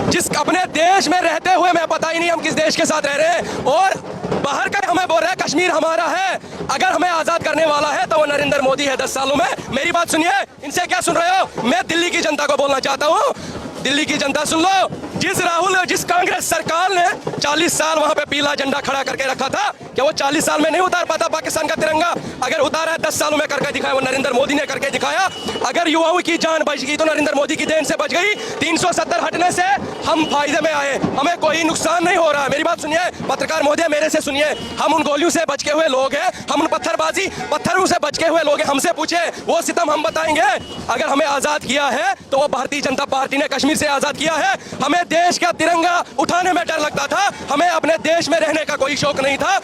जिस अपने देश में रहते हुए मैं पता ही नहीं हम किस देश के साथ रह रहे हैं, और बाहर का हमें बोल रहे हैं कश्मीर हमारा है। अगर हमें आजाद करने वाला है तो वो नरेंद्र मोदी है 10 सालों में। मेरी बात सुनिए, इनसे क्या सुन रहे हो? मैं दिल्ली की जनता को बोलना चाहता हूँ, दिल्ली की जनता सुन लो, जिस कांग्रेस सरकार ने 40 साल वहां पे पीला झंडा खड़ा करके रखा था, क्या वो 40 साल में नहीं उतार पाता पाकिस्तान का तिरंगा? अगर उतारा है 10 सालों में करके दिखाया, वो नरेंद्र मोदी ने करके दिखाया। अगर युवाओं की जान बच गई तो नरेंद्र मोदी की देन से बच गई। 370 हटने से हम फायदे में आए, हमें कोई नुकसान नहीं हो रहा है। मेरी बात सुनिए पत्रकार महोदय, मेरे से सुनिए, हम उन गोलियों से बच के हुए लोग हैं, हम उन पत्थरों से बच के हुए लोग हैं। हमसे पूछे वो सितम हम बताएंगे। अगर हमें आजाद किया है तो वो भारतीय जनता पार्टी ने कश्मीर से आजाद किया है। हमें देश का तिरंगा उठाने में डर लगता था, हमें अपने देश में रहने का कोई शौक नहीं था।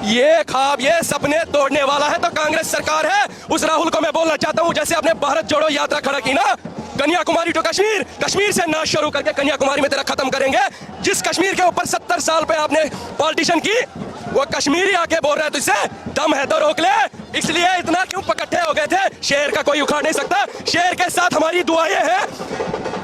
ये ख्वाब, ये सपने तोड़ने वाला है तो कांग्रेस सरकार है। उस राहुल को मैं बोलना चाहता हूं, जैसे आपने भारत जोड़ो यात्रा खड़ा की ना, कन्याकुमारी टू कश्मीर, कश्मीर से नाच शुरू करके कन्याकुमारी में तेरा खत्म करेंगे। जिस कश्मीर के ऊपर 70 साल पे आपने पॉलिटिशियन की, वो कश्मीरी आके बोल रहा है तुझसे दम है तो रोक ले। इसलिए इतना क्यों इकट्ठे हो गए थे? शेर का कोई उखाड़ नहीं सकता। शेर के साथ हमारी दुआएं हैं।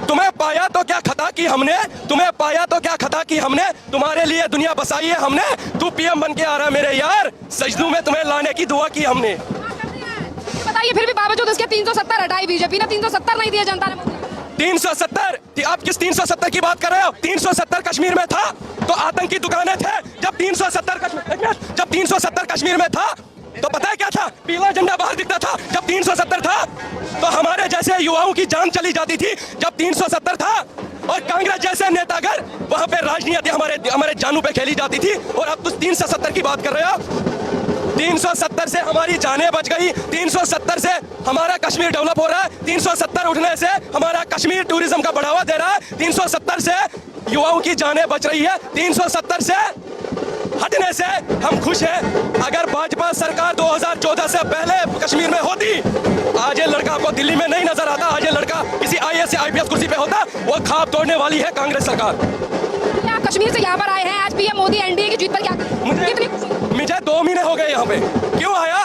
तुम्हें पाया तो क्या खता की हमने, तुम्हें पाया तो क्या खता की हमने, तुम्हारे लिए दुनिया बसाई है हमने। तू पीएम बन के आ रहा मेरे यार, सजदू में तुम्हें लाने की दुआ की हमने। बताइए फिर भी बावजूद इसके 370 हटाई बीजेपी ने, 370 नहीं दिया जनता ने। 370? आप किस 370 की बात कर रहे हो? 370 कश्मीर में था तो आतंकी दुकानें थे। जब 370 कश्मीर में था तो पता है क्या था? पीला झंडा बाहर दिखता था। जब 370 था तो हमारे जैसे युवाओं की जान चली जाती थी। जब 370 था और कांग्रेस जैसे नेतागर वहां पे राजनीति हमारे जानू पे खेली जाती थी, और अब तुम 370 की बात कर रहे हो। 370 से हमारी जानें बच गई, 370 से हमारा कश्मीर डेवलप हो रहा है, 370 उठने से हमारा कश्मीर टूरिज्म का बढ़ावा दे रहा है, 370 से युवाओं की जानें बच रही है, 370 से हटने से हम खुश हैं। अगर भाजपा सरकार 2014 से पहले कश्मीर में होती, आज ये लड़का आपको दिल्ली में नहीं नजर आता, आज ये लड़का किसी IAS या IPS कुर्सी पे होता। वो ख्वाब तोड़ने वाली है कांग्रेस सरकार। आप कश्मीर से यहाँ पर आए हैं, आज पीएम मोदी एनडीए की जीत पर क्या मुझे 2 महीने हो गए यहाँ पे। क्यों आया?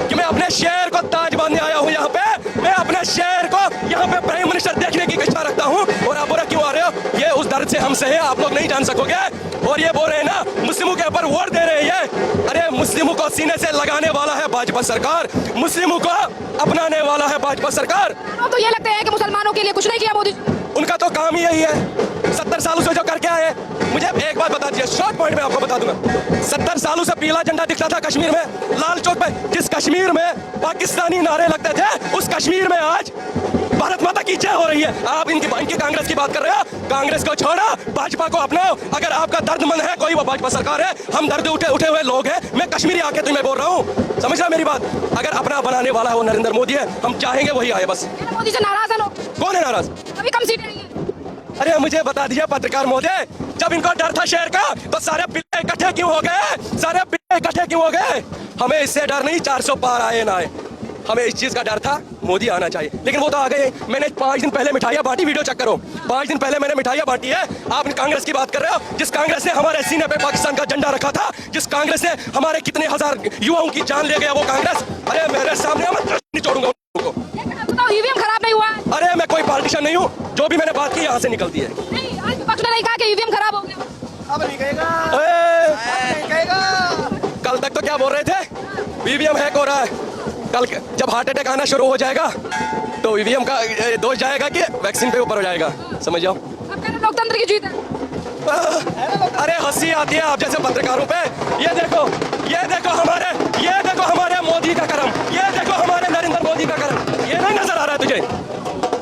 कि मैं अपने शहर को ताज बांधने आया हूँ यहाँ पे। मैं अपने शहर को यहाँ पे प्राइम मिनिस्टर देखने की इच्छा रखता हूँ। और आप बोला क्यों आ रहे हो? ये उस दर्द से हमसे है, आप लोग नहीं जान सकोगे। और ये बोल रहे हैं ना मुस्लिमों के ऊपर वोट दे रहे हैं ये। अरे मुस्लिमों को सीने से लगाने वाला है भाजपा सरकार, मुस्लिमों को अपनाने वाला है भाजपा सरकार। तो ये लगता है कि मुसलमानों के लिए कुछ नहीं किया मोदी। उनका तो काम ही यही है, 70 सालों से जो करके आए। मुझे एक बात बता दीजिए, शॉर्ट पॉइंट में आपको बता दूंगा। 70 सालों से पीला झंडा दिखता था कश्मीर में, लाल चौक पे। जिस कश्मीर में पाकिस्तानी नारे लगते थे, उस कश्मीर में आज भारत माता की जय हो रही है। आप इनकी कांग्रेस की बात कर रहे हो? कांग्रेस को छोड़ो, भाजपा को अपनाओ। अगर आपका दर्द मन है कोई, वो भाजपा सरकार है। हम दर्द उठे हुए लोग हैं। मैं कश्मीरी आके तुम्हें बोल रहा हूँ, समझ रहा मेरी बात? अगर अपना बनाने वाला है वो नरेंद्र मोदी है, हम चाहेंगे वही आए बस। मोदी से नाराज है लोग। कौन है नाराज? अभी कम सीटें नहीं है। अरे मुझे बता दीजिए पत्रकार महोदय, जब इनको डर था शहर का तो सारे बिल्ले इकट्ठे क्यों हो गए? सारे बिल्ले इकट्ठे क्यों हो गए? हमें इससे डर नहीं 400 पार आए ना आए, हमें इस चीज का डर था मोदी आना चाहिए। लेकिन वो तो आ गए। मैंने 5 दिन पहले मिठाइयाँ बांटी, वीडियो चेक करो। 5 दिन पहले मैंने मिठाइयाँ बांटी है। आप कांग्रेस की बात कर रहे हो? जिस कांग्रेस ने हमारे सीने पे पाकिस्तान का झंडा रखा था, जिस कांग्रेस ने हमारे कितने हजार युवाओं की जान ले गया वो कांग्रेस। अरे मेरे सामने नहीं छोड़ूंगा उनको। ईवीएम खराब नहीं हुआ? अरे मैं कोई पॉलिटिशियन नहीं हूँ, जो भी मैंने बात की यहाँ से निकलती है। नहीं, आज विपक्ष ने नहीं कहा कि ईवीएम खराब हो गया। अब नहीं कहेगा। कल तक तो क्या बोल रहे थे? ईवीएम हैक हो रहा है। कल जब हार्ट अटैक आना शुरू हो जाएगा तो ईवीएम का दोष जाएगा कि वैक्सीन पे ऊपर हो जाएगा। समझ जाओ। अब कहना लोकतंत्र की जीत है। अरे हंसी आती है आप जैसे पत्रकारों पे। ये देखो हमारे मोदी का करम, ये देखो हमारे नरेंद्र मोदी का करम। ये नहीं नजर आ रहा है तुझे?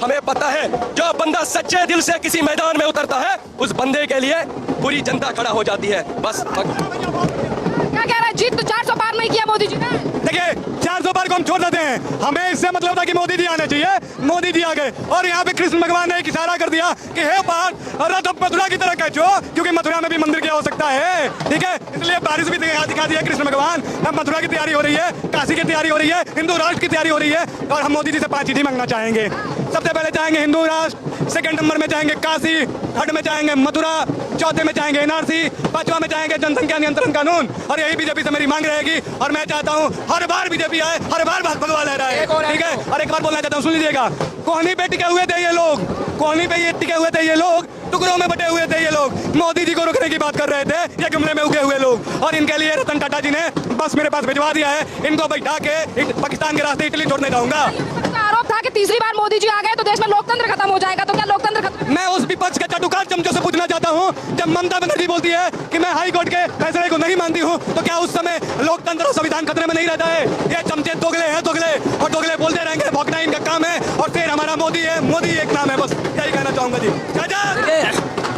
हमें पता है जो बंदा सच्चे दिल से किसी मैदान में उतरता है, उस बंदे के लिए पूरी जनता खड़ा हो जाती है। बस क्या कह रहा है? जीत तो 400 पार नहीं किया मोदी जी ने। देखिए 400 पार को हम छोड़ देते हैं, हमें इससे मतलब था कि मोदी जी आने चाहिए। मोदी जी आ गए और यहाँ पे कृष्ण भगवान ने एक इशारा कर दिया कि हे पहाड़ रथ मथुरा की तरह खींचो, क्योंकि मथुरा में भी मंदिर क्या हो सकता है। ठीक है, इसलिए बारिश भी दिखा दिया कृष्ण भगवान। अब मथुरा की तैयारी हो रही है, काशी की तैयारी हो रही है, हिंदू राष्ट्र की तैयारी हो रही है। और हम मोदी जी से 5 चीजें मांगना चाहेंगे। सबसे पहले चाहेंगे हिंदू राष्ट्र, सेकंड नंबर में चाहेंगे काशी, थर्ड में चाहेंगे मथुरा, चौथे में चाहेंगे NRC, 5वां में चाहेंगे जनसंख्या नियंत्रण कानून। और यही बीजेपी से मेरी मांग रहेगी। और मैं चाहता हूँ हर बार बीजेपी आए, हर बार भगवा लहराए। ठीक है, और एक बार बोलना चाहता हूँ, सुन लीजिएगा। कोहनी पे टिके हुए थे ये लोग, कोहनी पे ये टिके हुए थे ये लोग, टुकड़ों में बटे हुए थे ये लोग। मोदी जी को रोकने की बात कर रहे थे ये गमले में उगे हुए लोग, और इनके लिए रतन टाटा जी ने बस मेरे पास भिजवा दिया है। इनको बैठा के पाकिस्तान के रास्ते इटली छोड़ने जाऊंगा। उनका आरोप था कि तीसरी बार मोदी जी आ गए तो देश में लोकतंत्र खत्म हो जाएगा, तो क्या लोकतंत्र खत्म? मैं उस विपक्ष के चटुकार चमचों से पूछना चाहता हूं, जब ममता बनर्जी बोलती है कि मैं हाई कोर्ट के फैसले को नहीं मानती हूं, तो क्या उस समय लोकतंत्र और संविधान खतरे में नहीं रहता है? ये चमचे दोगले हैं, दोगले, और दोगले बोलते रहेंगे, भौंकना इनका काम है, और फिर हमारा मोदी है, मोदी एक नाम है, बस यही कहना चाहूंगा जी।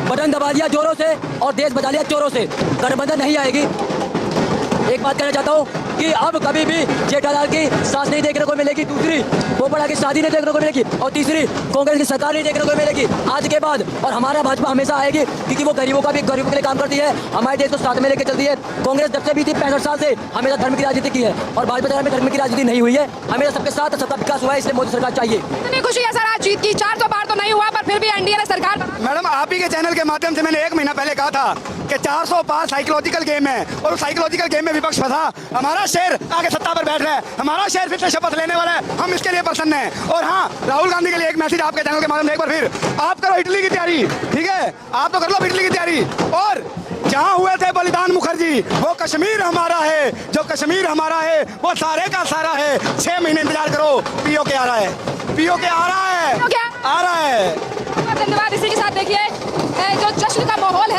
बटन दबा दिया जोरों से और देश बचा लिया चोरों से, गठबंधन नहीं आएगी। एक बात कहना चाहता हूँ कि अब कभी भी जेठालाल की सास नहीं देखने को मिलेगी, दूसरी पोपड़ा की शादी नहीं देखने को मिलेगी, और तीसरी कांग्रेस की सरकार नहीं देखने को मिलेगी आज के बाद। और हमारा भाजपा हमेशा आएगी, क्योंकि वो गरीबों के लिए काम करती है, हमारे देश को साथ में लेकर चलती है। कांग्रेस जब से भी थी 65 साल से हमेशा धर्म की राजनीति की है, और भाजपा में धर्म की राजनीति नहीं हुई है, हमेशा सबके साथ सबका विकास हुआ है, इसलिए मोदी सरकार चाहिए। इतनी खुशी है सर आज जीत की, 400 बार तो नहीं हुआ पर फिर भी एनडीए ने सरकार बना। मैडम आप ही के चैनल के माध्यम से मैंने 1 महीना पहले कहा था कि 400 पार साइकोलॉजिकल गेम है, और उस साइकोलॉजिकल गेम में विपक्ष फंसा। हमारा शेर आगे सत्ता पर बैठ रहा है, हमारा शेर फिर से शपथ लेने वाला है, हम इसके लिए प्रसन्न हैं। और हाँ, राहुल गांधी के लिए एक मैसेज आपके चैनल के माध्यम से एक बार फिर, आप करो इटली की तैयारी, ठीक है, आप तो कर लो इटली की तैयारी। और जहाँ हुए थे बलिदान मुखर्जी, वो कश्मीर हमारा है, जो कश्मीर हमारा है वो सारे का सारा है। 6 महीने इंतजार करो, पीओके आ रहा है, पीओके आ रहा है, क्या आ रहा है। धन्यवाद। इसी के साथ देखिए जो जश्न का माहौल है